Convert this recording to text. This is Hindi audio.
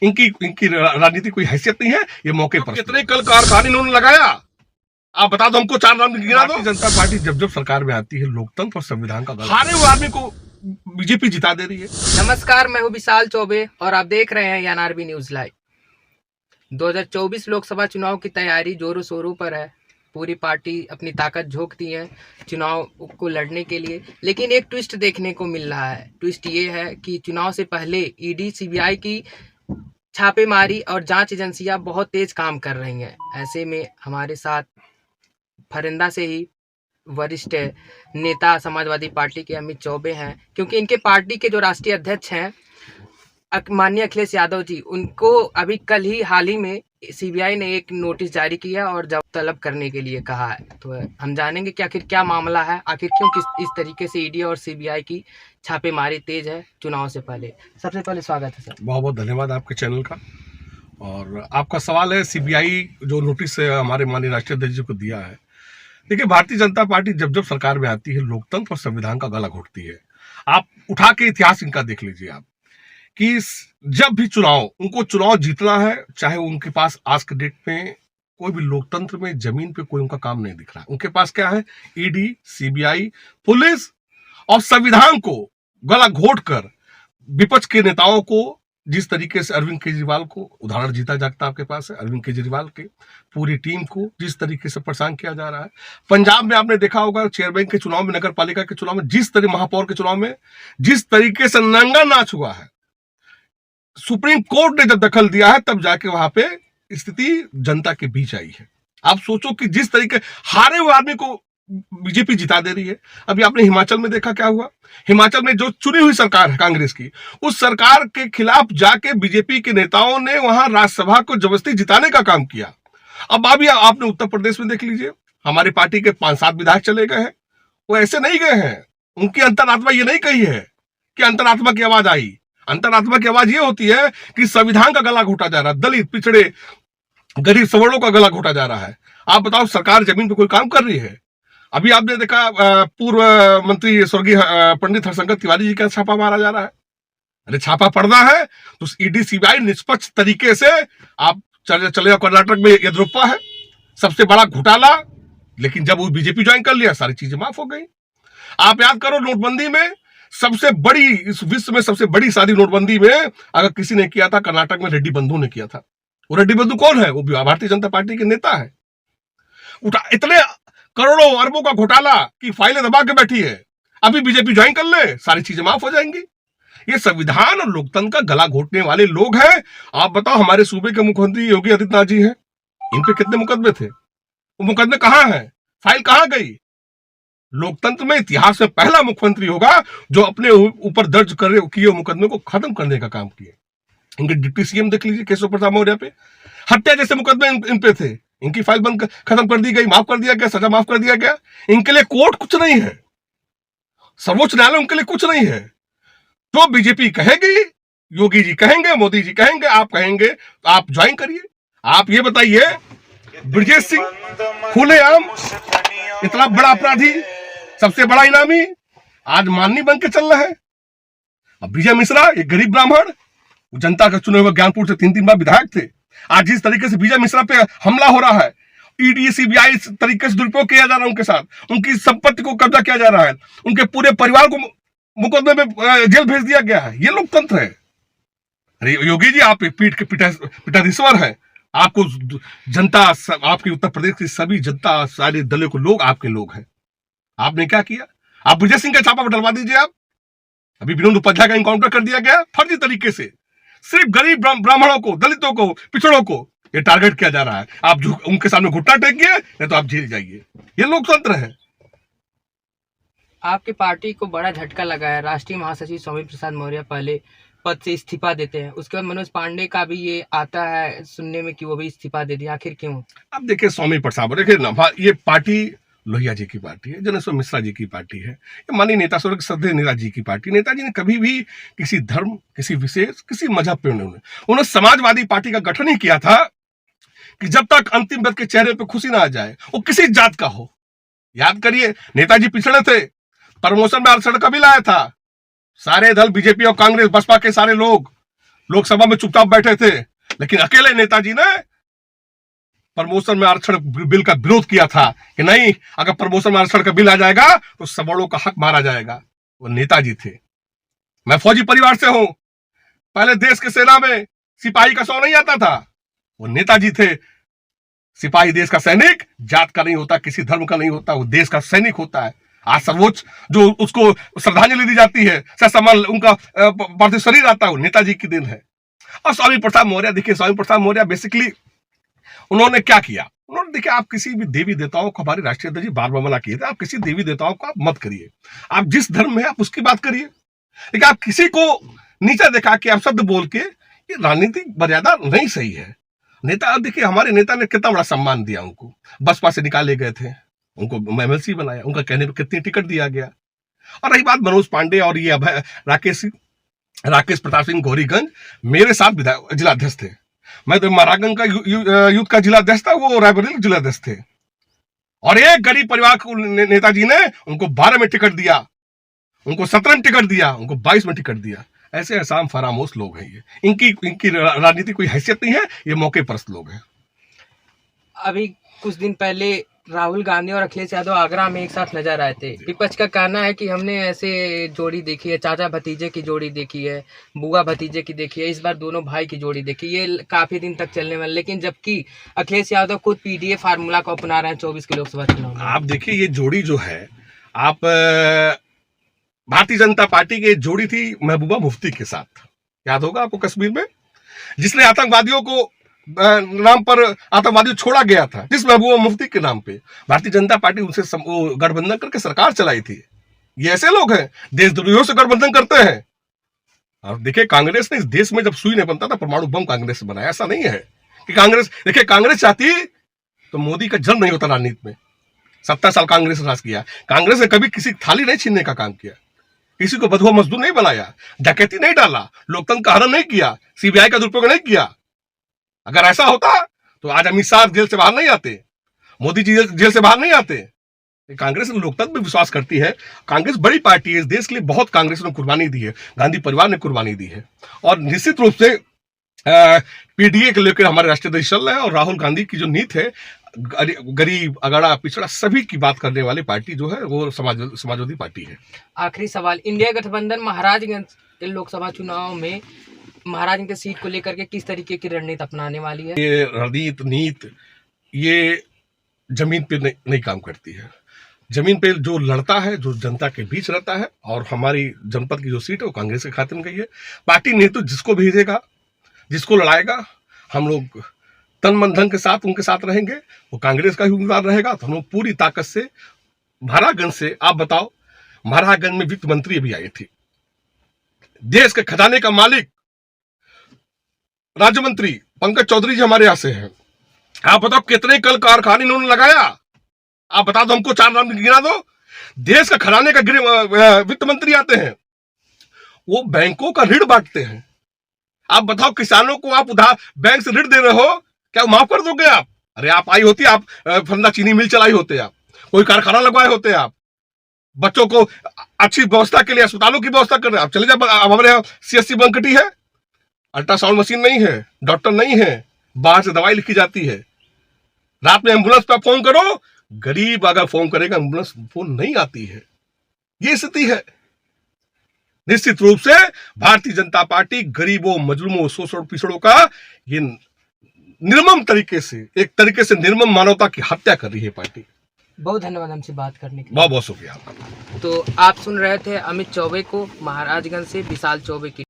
इनकी इनकी राजनीति कोई हैसियत नहीं है। ये मौके पर कितने कल कारखाने इन्होंने लगाया, आप बता दो हमको, 4 नाम गिना दो। जनता पार्टी जब जब सरकार में आती है लोकतंत्र और संविधान का हारे हुए आदमी को बीजेपी जिता दे रही है। नमस्कार, मैं हूं विशाल चौबे और आप देख रहे हैं एनआरबी न्यूज लाइव। 2024 लोकसभा चुनाव की तैयारी जोरों शोरों पर है। पूरी पार्टी अपनी ताकत झोंकती है चुनाव को लड़ने के लिए, लेकिन एक ट्विस्ट देखने को मिल रहा है। ट्विस्ट ये है कि चुनाव से पहले ईडी सीबीआई की छापेमारी और जांच एजेंसियां बहुत तेज काम कर रही हैं। ऐसे में हमारे साथ फरिंदा से ही वरिष्ठ नेता समाजवादी पार्टी के अमित चौबे हैं, क्योंकि इनके पार्टी के जो राष्ट्रीय अध्यक्ष हैं माननीय अखिलेश यादव जी, उनको अभी कल ही हाल ही में सीबीआई ने एक नोटिस जारी किया और जवाब तलब करने के लिए कहा है। तो हम जानेंगे कि आखिर क्या मामला है, आखिर क्यों इस तरीके से ईडी और सीबीआई की छापेमारी तेज है चुनाव से पहले। सबसे पहले स्वागत है सर। बहुत बहुत धन्यवाद आपके चैनल का। और आपका सवाल है सीबीआई जो नोटिस हमारे माननीय राष्ट्रीय अध्यक्ष जी को दिया है। देखिए, भारतीय जनता पार्टी जब जब सरकार में आती है लोकतंत्र और संविधान का गला घोटती है। आप उठा के इतिहास इनका देख लीजिए आप, कि जब भी उनको चुनाव जीतना है, चाहे उनके पास आज के डेट में कोई भी लोकतंत्र में जमीन पे कोई उनका काम नहीं दिख रहा। उनके पास क्या है? ईडी, सीबीआई, पुलिस और संविधान को गला घोट कर विपक्ष के नेताओं को, जिस तरीके से अरविंद केजरीवाल को, उदाहरण जीता जागता आपके पास है, अरविंद केजरीवाल के पूरी टीम को जिस तरीके से परेशान किया जा रहा है। पंजाब में आपने देखा होगा चेयरमैन के चुनाव में, नगर पालिका के चुनाव में, जिस तरह महापौर के चुनाव में जिस तरीके से नंगा नाच हुआ है, सुप्रीम कोर्ट ने जब दखल दिया है तब जाके वहां पे स्थिति जनता के बीच आई है। आप सोचो कि जिस तरीके हारे हुए आदमी को बीजेपी जिता दे रही है। अभी आपने हिमाचल में देखा क्या हुआ। हिमाचल में जो चुनी हुई सरकार है कांग्रेस की, उस सरकार के खिलाफ जाके बीजेपी के नेताओं ने वहां राज्यसभा को जबरदस्ती जिताने का काम किया। अब अभी आपने उत्तर प्रदेश में देख लीजिए, हमारी पार्टी के 5-7 विधायक चले गए हैं। वो ऐसे नहीं गए हैं, उनकी अंतरात्मा ये नहीं कही है कि अंतरात्मा की आवाज आई। अंतरात्मा की आवाज ये होती है कि संविधान का गला घोटा जा रहा है, दलित, पिछड़े, गरीब, सवर्णों का गला घोटा जा रहा है। आप बताओ, सरकार जमीन पे कोई काम कर रही है? अभी आपने देखा पूर्व मंत्री स्वर्गीय पंडित हरशंकर तिवारी जी का छापा मारा जा रहा है। अरे छापा पड़ना है तो ईडी सीबीआई निष्पक्ष तरीके से आप चले। कर्नाटक में येदियुरप्पा है, सबसे बड़ा घोटाला, लेकिन जब वो बीजेपी ज्वाइन कर लिया सारी चीजें माफ हो गई। आप याद करो, नोटबंदी में सबसे बड़ी, इस विश्व में सबसे बड़ी शादी नोटबंदी में अगर किसी ने किया था, कर्नाटक में रेड्डी बंधु ने किया था। वो रेड्डी बंधु कौन है? वो भारतीय जनता पार्टी के नेता है। इतने करोड़ों अरबों का घोटाला की फाइलें दबा के बैठी है। अभी बीजेपी ज्वाइन कर ले, सारी चीजें माफ हो जाएंगी। ये संविधान और लोकतंत्र का गला घोटने वाले लोग हैं। आप बताओ, हमारे सूबे के मुख्यमंत्री योगी आदित्यनाथ जी हैं, इन पे कितने मुकदमे थे? वो मुकदमे कहां हैं? फाइल कहां गई? लोकतंत्र में इतिहास में पहला मुख्यमंत्री होगा जो अपने ऊपर दर्ज किए मुकदमे को खत्म करने का काम किए। इनके डिप्टी सीएम देख लीजिए, केशव प्रसाद मौर्य पे हत्या जैसे मुकदमे इन पे थे, इनकी फाइल बंद खत्म कर दी गई, माफ कर दिया गया, सजा माफ कर दिया गया। इनके लिए कोर्ट कुछ नहीं है, सर्वोच्च न्यायालय उनके लिए कुछ नहीं है। तो बीजेपी कहेगी, योगी जी कहेंगे, मोदी जी कहेंगे, आप कहेंगे, तो आप ज्वाइन करिए। आप ये बताइए, ब्रजेश सिंह खुलेआम इतना बड़ा अपराधी, सबसे बड़ा इनामी, आज माननी बन के चल रहा है। अब विजय मिश्रा, एक गरीब ब्राह्मण, जनता का चुने हुए ज्ञानपुर से 3 बार विधायक थे। आज जिस तरीके से विजय मिश्रा पे हमला हो रहा है, ईडी सीबीआई तरीके से दुरुपयोग किया जा रहा है उनके साथ, उनकी संपत्ति को कब्जा किया जा रहा है, उनके पूरे परिवार को मुकदमे में जेल भेज दिया गया है। ये लोकतंत्र है। अरे योगी जी, आप पीठ के पीठाधीश्वर हैं। आपको जनता, आपकी उत्तर प्रदेश की सभी जनता, सारे दलों के लोग आपके लोग हैं। आपने क्या किया? आप विजय सिंह का छापा डलवा दीजिए। आप अभी विनोद उपाध्याय का इनकाउंटर कर दिया गया फर्जी तरीके से। सिर्फ गरीब ब्राह्मणों को, दलितों को, पिछड़ों को ये टारगेट किया जा रहा है। आप उनके सामने घुटना टेकिए, नहीं तो आप जेल जाइए। ये लोकतंत्र है। आपकी पार्टी को बड़ा झटका लगा है। राष्ट्रीय महासचिव स्वामी प्रसाद मौर्य पहले पद से इस्तीफा देते हैं, उसके बाद मनोज पांडे का भी ये आता है सुनने में कि वो भी इस्तीफा दे दिया। आखिर क्यों? अब देखिए, स्वामी प्रसाद, देखिए ना, ये पार्टी लोहिया जी की पार्टी है, जनेश्वर मिश्रा जी की पार्टी है, ये माननीय नेता स्वर्गीय श्रद्धेय नेता जी की पार्टी। नेताजी ने कभी भी किसी धर्म, किसी विशेष, किसी मजहब पे उन्होंने समाजवादी पार्टी का गठन ही किया था कि जब तक अंतिम व्यक्ति के चेहरे पे खुशी ना आ जाए, वो किसी जात का हो। याद करिए, नेताजी पिछड़े थे, प्रमोशन में आरक्षण कभी लाया था। सारे दल, बीजेपी और कांग्रेस, बसपा के सारे लोग लोकसभा में चुपचाप बैठे थे, लेकिन अकेले नेताजी ने प्रमोशन में आरक्षण बिल का विरोध किया था कि नहीं, अगर प्रमोशन में आरक्षण का बिल आ जाएगा तो सवर्णों का हक मारा जाएगा। वो नेताजी थे। मैं फौजी परिवार से हूं, पहले देश की सेना में सिपाही का सौ नहीं आता था, वो नेताजी थे। सिपाही देश का सैनिक जात का नहीं होता, किसी धर्म का नहीं होता, वो देश का सैनिक होता है। आज सर्वोच्च जो उसको श्रद्धांजलि दी जाती है, सम्मान उनका पार्थिव शरीर आता है, वो नेताजी की दिन है। और स्वामी प्रसाद मौर्य, देखिए स्वामी प्रसाद मौर्य बेसिकली उन्होंने क्या किया, उन्होंने देखिए आप किसी भी देवी देवताओं को, हमारे राष्ट्रीय अध्यक्ष जी बार बार मना किए थे, आप किसी देवी देवताओं को आप मत करिए, आप जिस धर्म में आप उसकी बात करिए, लेकिन आप किसी को नीचा दिखा के आप शब्द बोल के, ये राजनीतिक मर्यादा नहीं सही है। नेता, देखिए हमारे नेता ने कितना बड़ा सम्मान दिया उनको, बसपा से निकाले गए थे, उनको एमएलसी बनाया, उनका कहने पर कितनी टिकट दिया गया। और रही बात मनोज पांडे और ये राकेश प्रताप सिंह गौरीगंज, मेरे साथ जिलाध्यक्ष थे, मैं तो महाराजगंज का यूथ का जिलाध्यक्ष था, वो रायबरेली जिलाध्यक्ष थे। और एक गरीब परिवार को नेताजी ने उनको 12 में टिकट दिया, उनको 17 में टिकट दिया, उनको 22 में टिकट दिया। ऐसे आसाम फरामोश लोग हैं ये, इनकी राजनीति कोई हैसियत नहीं है, ये मौके परस्त लोग हैं। अभी कुछ दिन पहले राहुल गांधी और अखिलेश यादव आगरा में एक साथ नजर आए थे। विपक्ष का कहना है कि हमने ऐसे जोड़ी देखी है, चाचा भतीजे की जोड़ी देखी है, बुआ भतीजे की देखी है, इस बार दोनों भाई की जोड़ी देखी, ये काफी दिन तक चलने वाला। लेकिन जबकि अखिलेश यादव खुद पीडीए फार्मूला को अपना रहे हैं 24 के लोकसभा चुनाव में। आप देखिए ये जोड़ी जो है, आप भारतीय जनता पार्टी की जोड़ी थी महबूबा मुफ्ती के साथ, याद होगा आपको, कश्मीर में जिसने आतंकवादियों को नाम पर आतंकवादी छोड़ा गया था, जिस महबूबा मुफ्ती के नाम पे भारतीय जनता पार्टी उनसे गठबंधन करके सरकार चलाई थी। ये ऐसे लोग हैं, देशद्रोहियों से गठबंधन करते हैं। और देखिए कांग्रेस ने इस देश में जब सुई नहीं बनता था, परमाणु बम कांग्रेस ने बनाया। ऐसा नहीं है कि कांग्रेस, देखिए कांग्रेस चाहती तो मोदी का जन्म नहीं होता राजनीति में। 70 साल कांग्रेस ने राज किया, कांग्रेस ने कभी किसी थाली नहीं छीनने का काम किया, किसी को बधुआ मजदूर नहीं बनाया, डकैती नहीं डाला, लोकतंत्र का हनन नहीं किया, सीबीआई का दुरुपयोग नहीं किया। अगर ऐसा होता तो आज अमित शाह जेल से बाहर नहीं आते, मोदी जी जेल से बाहर नहीं आते। कांग्रेस लोकतंत्र में विश्वास करती है, कांग्रेस बड़ी पार्टी है, इस देश के लिए बहुत कांग्रेस ने कुर्बानी दी है, गांधी परिवार ने कुर्बानी दी है। और निश्चित रूप से पीडीए के लेकर हमारे राष्ट्रीय अध्यक्ष चल रहे हैं। और राहुल गांधी की जो नीति है, गरीब अगड़ा पिछड़ा सभी की बात करने वाली पार्टी जो है वो समाजवादी पार्टी है। आखिरी सवाल, इंडिया गठबंधन महाराजगंज लोकसभा चुनाव में महाराजगंज की सीट को लेकर के किस तरीके की रणनीति अपनाने वाली है? ये रणनीति ये जमीन पे नहीं काम करती है। जमीन पे जो लड़ता है, जो जनता के बीच रहता है, और हमारी जनपद की जो सीट है वो कांग्रेस के खाते में गई है। पार्टी नेतृत्व जिसको भेजेगा, जिसको लड़ाएगा, हम लोग तन मन धन के साथ उनके साथ रहेंगे। वो कांग्रेस का ही उम्मीदवार रहेगा तो हम लोग पूरी ताकत से महाराजगंज से, आप बताओ, महाराजगंज में वित्त मंत्री अभी आई थी, देश के खजाने का मालिक राज्य मंत्री पंकज चौधरी जी हमारे यहां से हैं। आप बताओ कितने कल कारखाने इन्होंने लगाया, आप बता दो हमको, 4 नाम गिना दो। देश का खजाने का वित्त मंत्री आते हैं, वो बैंकों का ऋण बांटते हैं। आप बताओ किसानों को आप उधार बैंक से ऋण दे रहे हो, क्या माफ कर दोगे आप? अरे आप आई होती, आप फंदा चीनी मिल चलाई होते, आप कोई कारखाना लगवाए होते, आप बच्चों को अच्छी व्यवस्था के लिए अस्पतालों की व्यवस्था कर रहे हैं। आप चले जाओ, हमारे यहाँ CSC बंकटी है, अल्ट्रासाउंड मशीन नहीं है, डॉक्टर नहीं है, बाहर से दवाई लिखी जाती है। रात में एम्बुलेंस पर फोन करो, गरीब अगर फोन करेगा एम्बुलेंस फोन नहीं आती है। ये स्थिति है। निश्चित रूप से भारतीय जनता पार्टी गरीबों, मजलूमों, शोषण पिछड़ों का ये निर्मम तरीके से, एक तरीके से निर्मम मानवता की हत्या कर रही है पार्टी। बहुत धन्यवाद हमसे बात करने के लिए। बहुत बहुत शुक्रिया आपका। तो आप सुन रहे थे अमित चौबे को, महाराजगंज से विशाल चौबे की।